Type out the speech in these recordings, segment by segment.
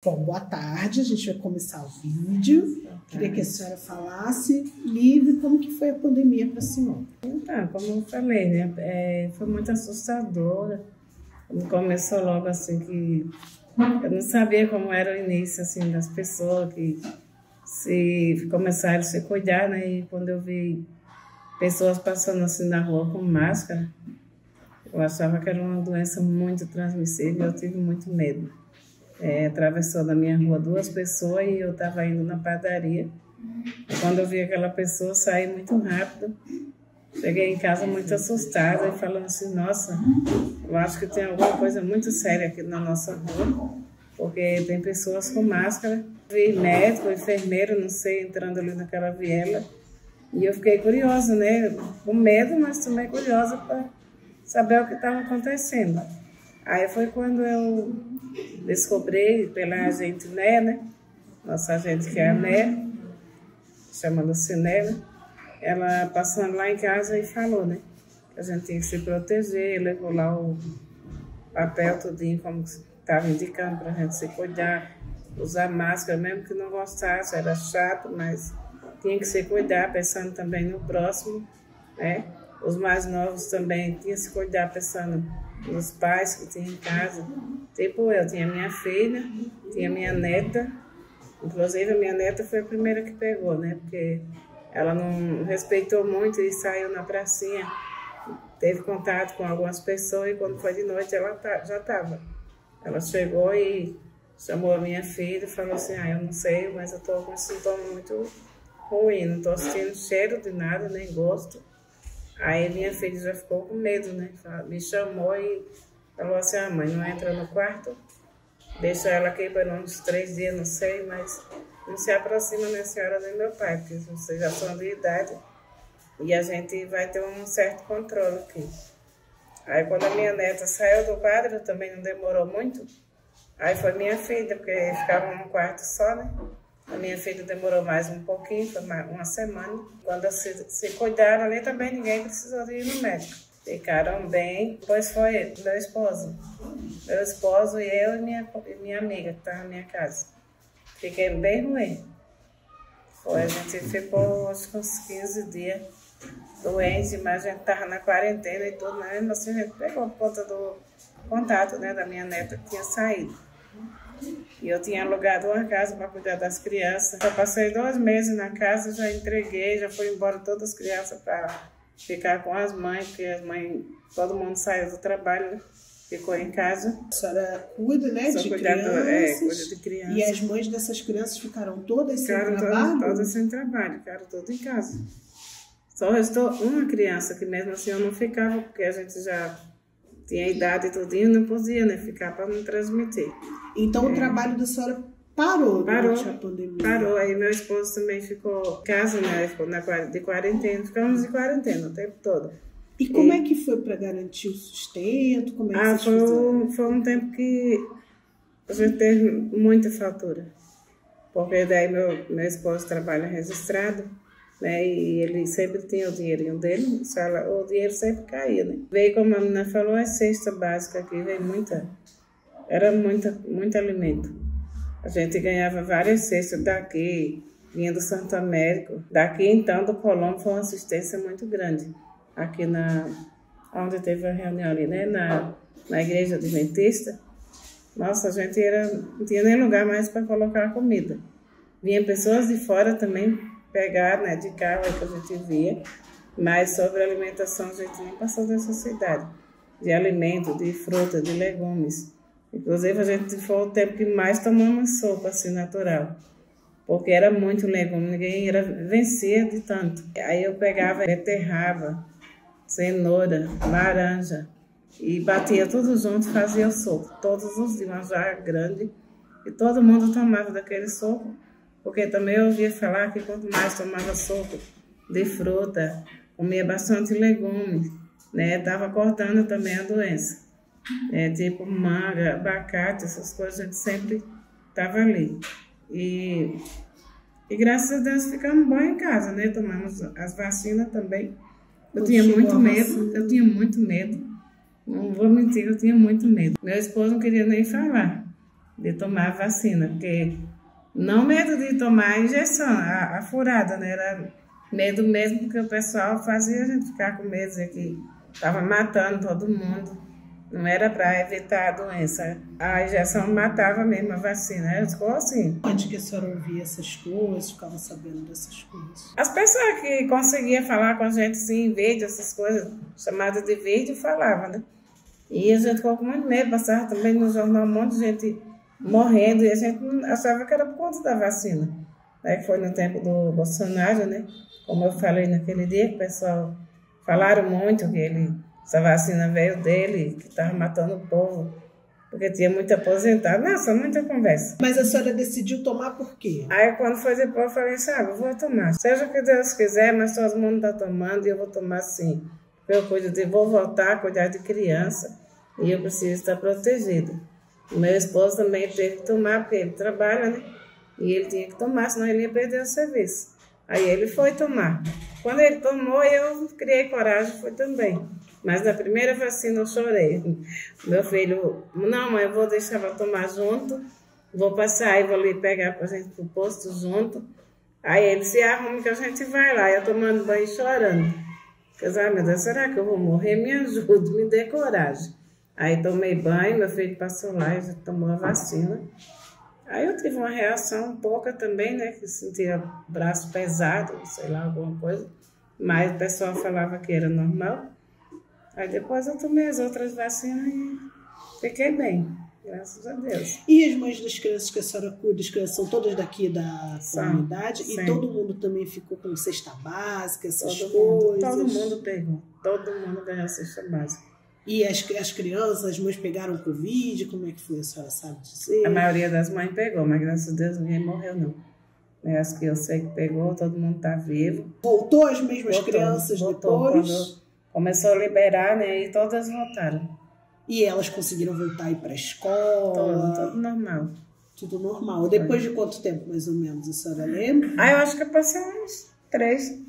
Bom, boa tarde, a gente vai começar o vídeo. Queria que a senhora falasse, livre, como que foi a pandemia para a senhora? Então, como eu falei, né, foi muito assustadora. Começou logo assim que eu não sabia como era o início assim das pessoas que começaram a se cuidar, né? E quando eu vi pessoas passando assim na rua com máscara, eu achava que era uma doença muito transmissível, eu tive muito medo. Atravessou da minha rua 2 pessoas e eu estava indo na padaria. Quando eu vi aquela pessoa, saí muito rápido. Cheguei em casa muito assustada e falando assim, nossa, eu acho que tem alguma coisa muito séria aqui na nossa rua, porque tem pessoas com máscara. Vi médico, enfermeiro, não sei, entrando ali naquela viela. E eu fiquei curiosa, né? Com medo, mas também curiosa para saber o que estava acontecendo. Aí foi quando eu descobri pela agente né? Nossa agente que é a Né, chama Lucinela, ela passando lá em casa e falou, né? Que a gente tinha que se proteger, levou lá o papel tudinho, como estava indicando para a gente se cuidar, usar máscara, mesmo que não gostasse, era chato, mas tinha que se cuidar, pensando também no próximo, né? Os mais novos também tinham que se cuidar, pensando nos pais que tinham em casa. Tipo, eu tinha minha filha, tinha minha neta, inclusive a minha neta foi a primeira que pegou, né? Porque ela não respeitou muito e saiu na pracinha, teve contato com algumas pessoas e quando foi de noite ela já estava. Ela chegou e chamou a minha filha e falou assim, eu não sei, mas eu estou com um sintoma muito ruim, não estou sentindo cheiro de nada, nem gosto. Aí minha filha já ficou com medo, né? Me chamou e falou assim, mãe, não entra no quarto, deixa ela aqui por uns 3 dias, não sei, mas não se aproxima nem a senhora nem meu pai, porque vocês já são de idade e a gente vai ter um certo controle aqui. Aí quando a minha neta saiu do quadro, também não demorou muito, aí foi minha filha, porque ficava num quarto só, né? A minha filha demorou mais um pouquinho, foi uma semana. Quando se cuidaram ali também, ninguém precisou de ir no médico. Ficaram bem. Depois foi meu esposo. Meu esposo e eu e minha amiga, que estava na minha casa. Fiquei bem ruim. A gente ficou, acho que uns 15 dias doente, mas a gente estava na quarentena e tudo, mas mesmo assim a gente pegou por conta do contato, né, da minha neta que tinha saído. E eu tinha alugado uma casa para cuidar das crianças. Eu passei 2 meses na casa, já entreguei, já fui embora todas as crianças para ficar com as mães, porque as mães, todo mundo saiu do trabalho, ficou em casa. A senhora cuida, né, de crianças, cuida de crianças. E as mães dessas crianças ficaram todas sem trabalho? Todas sem trabalho, ficaram todas em casa. Só restou uma criança, que mesmo assim eu não ficava, porque a gente já tinha idade e tudinho, não podia, né, ficar para não transmitir. Então o trabalho da senhora parou durante a pandemia? Parou, aí meu esposo também ficou em casa, né, ficou de quarentena, ficamos de quarentena o tempo todo. E como é que foi para garantir o sustento? Como é que vocês fizeram? Foi um tempo que a gente teve muita fatura, porque daí meu esposo trabalha registrado, né, e ele sempre tinha o dinheirinho dele, o dinheiro sempre caía, né. Veio, como a menina falou, a cesta básica aqui, veio era muito alimento. A gente ganhava várias cestas daqui, vinha do Santo Américo. Daqui, então, do Colombo, foi uma assistência muito grande. Aqui onde teve a reunião ali, né, na igreja adventista, nossa, a gente não tinha nem lugar mais para colocar a comida. Vinha pessoas de fora também pegar, né, de carro aí que a gente via, mas sobre a alimentação a gente nem passou necessidade de alimento, de fruta, de legumes. Inclusive a gente foi o tempo que mais tomamos sopa assim natural, porque era muito legume, ninguém vencia de tanto. Aí eu pegava beterraba, cenoura, laranja e batia tudo junto, fazia o sopa todos os dias, uma jarra grande, e todo mundo tomava daquele sopa. Porque também eu ouvia falar que quanto mais tomava sopa de fruta, comia bastante legumes, né? Estava cortando também a doença. Tipo manga, abacate, essas coisas, a gente sempre estava ali. E graças a Deus ficamos bom em casa, né? Tomamos as vacinas também. Eu tinha muito medo. Não vou mentir, eu tinha muito medo. Meu esposo não queria nem falar. de tomar a vacina, porque não medo de tomar a injeção, a furada, né? Era medo mesmo, porque o pessoal fazia a gente ficar com medo de que estava matando todo mundo. Não era para evitar a doença. A injeção matava mesmo a vacina. Ela ficou assim. Onde que a senhora ouvia essas coisas, ficava sabendo dessas coisas? As pessoas que conseguiam falar com a gente assim, em vídeo, essas coisas, chamadas de vídeo, falavam, né? E a gente ficou com muito medo, passava também no jornal um monte de gente morrendo, e a gente achava que era por conta da vacina. Aí foi no tempo do Bolsonaro, né? Como eu falei naquele dia, que o pessoal falaram muito que essa vacina veio dele, que estava matando o povo, porque tinha muito aposentado. Nossa, muita conversa. Mas a senhora decidiu tomar por quê? Aí quando foi depois, eu falei, sabe, eu vou tomar. Seja o que Deus quiser, mas todo mundo está tomando e eu vou tomar sim. Eu vou voltar a cuidar de criança e eu preciso estar protegida. O meu esposo também teve que tomar, porque ele trabalha, né? E ele tinha que tomar, senão ele ia perder o serviço. Aí ele foi tomar. Quando ele tomou, eu criei coragem, foi também. Mas na primeira vacina eu chorei. Meu filho, não, mãe, eu vou deixar para tomar junto, vou passar e vou ali pegar para a gente pro posto junto. Aí ele se arruma que a gente vai lá, eu tomando banho e chorando. Eu disse, meu Deus, será que eu vou morrer? Me ajude, me dê coragem. Aí tomei banho, meu filho passou lá e já tomou a vacina. Aí eu tive uma reação pouca também, né? Que sentia braço pesado, sei lá, alguma coisa. Mas o pessoal falava que era normal. Aí depois eu tomei as outras vacinas e fiquei bem, graças a Deus. E as mães das crianças que a senhora cuida, as crianças são todas daqui da comunidade? Sim. E todo mundo também ficou com cesta básica, essas Todo coisas? mundo pegou. Todo mundo ganhou cesta básica. E as crianças, as mães pegaram Covid? Como é que foi, a senhora sabe dizer? A maioria das mães pegou, mas graças a Deus ninguém morreu, não. As que eu sei que pegou, todo mundo está vivo. Voltou as mesmas crianças depois? Quando começou a liberar, né? E todas voltaram. E elas conseguiram voltar a ir para a escola? Tudo normal. Tudo normal. Depois de quanto tempo, mais ou menos, a senhora lembra? Eu acho que eu passei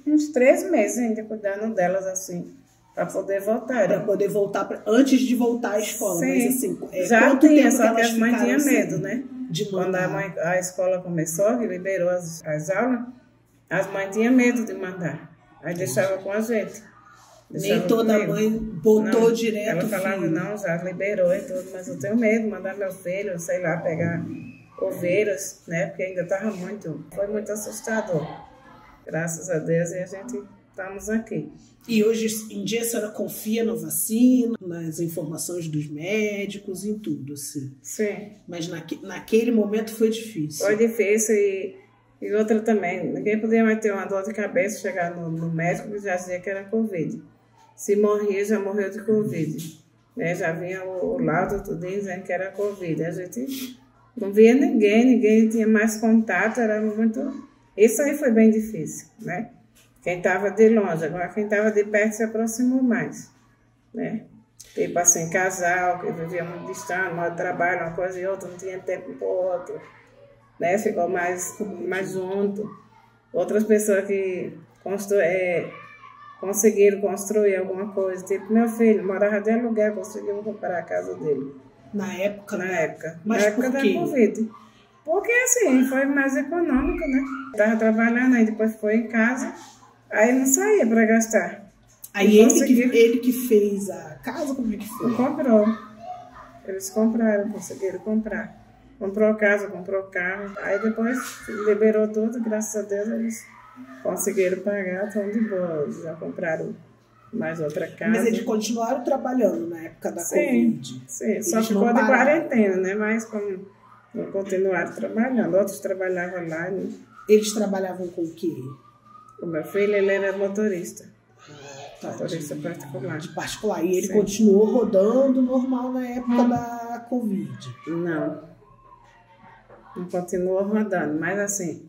uns 3 meses ainda cuidando delas, assim, para poder voltar. Para poder voltar, antes de voltar à escola. Sim. Mas assim, já quanto tinha, tempo só que as mães tinham medo, assim, né? De quando a escola começou, que liberou as aulas, as mães tinham medo de mandar. Aí deixava com a gente. Nem toda mãe botou direto. Ela falava, filho. não, já liberou e tudo, mas eu tenho medo de mandar meu filho, sei lá, pegar ovelhas, né? Porque ainda estava foi muito assustador. Graças a Deus, e a gente estamos aqui. E hoje em dia a senhora confia na vacina, nas informações dos médicos, em tudo, assim. Sim. Mas naquele momento foi difícil. Foi difícil e outra também. Ninguém podia mais ter uma dor de cabeça, chegar no médico e já dizia que era Covid. Se morria, já morreu de Covid. Né? Já vinha o laudo tudo dizendo que era Covid. A gente não via ninguém tinha mais contato, era muito... Isso aí foi bem difícil, né? Quem estava de longe, agora quem estava de perto se aproximou mais, né? Tipo assim, casal, que vivia muito distante, mal trabalho, uma coisa e outra, não tinha tempo para o outro, né? Ficou mais junto. Outras pessoas que conseguiram construir alguma coisa, tipo meu filho, morava de aluguel, conseguiu comprar a casa dele. Na época? Mas na época da Covid. Porque assim, foi mais econômico, né? Estava trabalhando, aí depois foi em casa, aí não saía para gastar. Aí ele que fez a casa, como é que foi? Comprou. Eles compraram, conseguiram comprar. Comprou casa, comprou carro. Aí depois liberou tudo, graças a Deus eles conseguiram pagar, estão de boa. Eles já compraram mais outra casa. Mas eles continuaram trabalhando na época da Covid? Sim, só ficou de quarentena, né? Mas como não continuaram trabalhando, outros trabalhavam lá. Né? Eles trabalhavam com o quê? O meu filho, ele era motorista. Motorista particular. De particular. E ele continuou rodando normal na época da Covid? Não continuou rodando, mas assim,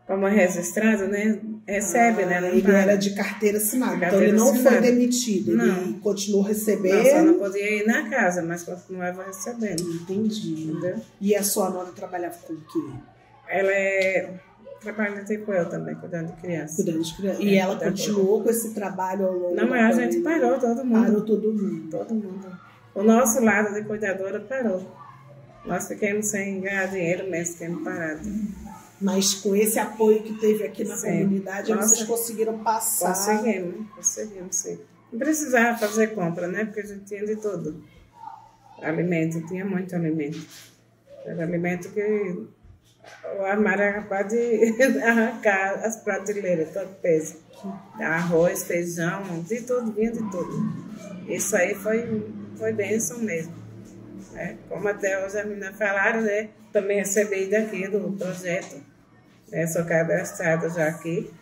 como é registrado, né? Recebe, né? Não ele era de carteira assinada, então ele não foi demitido, ele continuou recebendo. Não, só não podia ir na casa, mas continuava recebendo. Entendi. Entendeu? E a sua nora trabalhava com o quê? Ela trabalha tipo eu também, cuidando de criança. Cuidando de criança. E ela continuou com esse trabalho ao longo Não, mas a gente parou, todo mundo. Parou todo mundo. Todo mundo. O nosso lado de cuidadora parou. nós ficamos sem ganhar dinheiro mesmo, ficamos parados. Mas com esse apoio que teve aqui na Sim. comunidade, vocês conseguiram passar? Conseguimos, sim. Não precisava fazer compra, né? Porque a gente tinha de tudo. Alimento, tinha muito alimento. Era alimento que o armário era capaz de arrancar as prateleiras, todo peso. Arroz, feijão, de tudo, vinha de tudo. Isso aí foi bênção mesmo. Como até hoje as meninas falaram, né? Também recebi daqui do projeto. Sou cadastrada já aqui.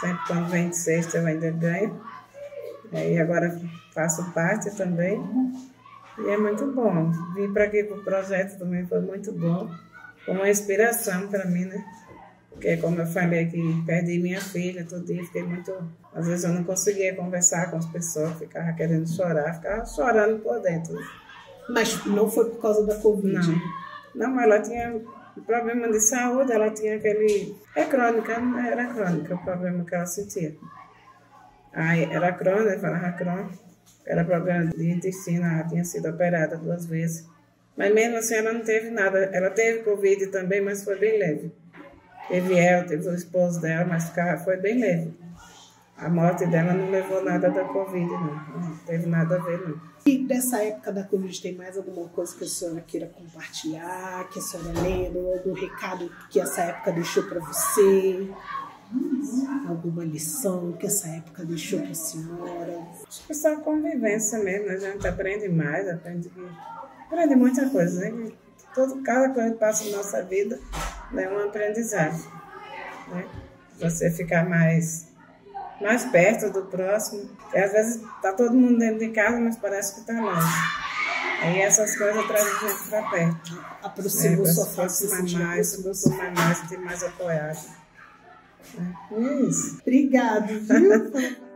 Sempre quando vem de sexta eu ainda ganho. E agora faço parte também. E é muito bom. Vim para aqui para o projeto também foi muito bom. Foi uma inspiração para mim, né? Porque, como eu falei aqui, perdi minha filha todo dia, fiquei muito... Às vezes eu não conseguia conversar com as pessoas, ficava querendo chorar, ficava chorando por dentro. Né? Mas não foi por causa da Covid? Não, ela tinha um problema de saúde, ela tinha aquele... Era crônica o problema que ela sentia. Aí era crônica, falava crônica. Era problema de intestino, ela tinha sido operada 2 vezes. Mas mesmo assim ela não teve nada. Ela teve Covid também, mas foi bem leve. Teve o esposo dela, mas foi bem leve. A morte dela não levou nada da Covid, não teve nada a ver, não. E dessa época da Covid, tem mais alguma coisa que a senhora queira compartilhar, que a senhora lembra, ou do recado que essa época deixou para você? Alguma lição que essa época deixou para a senhora? Acho que só a convivência mesmo, a gente aprende mais, aprende muita coisa, né? Cada coisa que passa na nossa vida é um aprendizado, né? Você ficar mais perto do próximo, e às vezes está todo mundo dentro de casa, mas parece que está longe. Aí essas coisas trazem a gente para perto. Aproxima sua face, mais, mais apoiado. É isso. Obrigada, viu?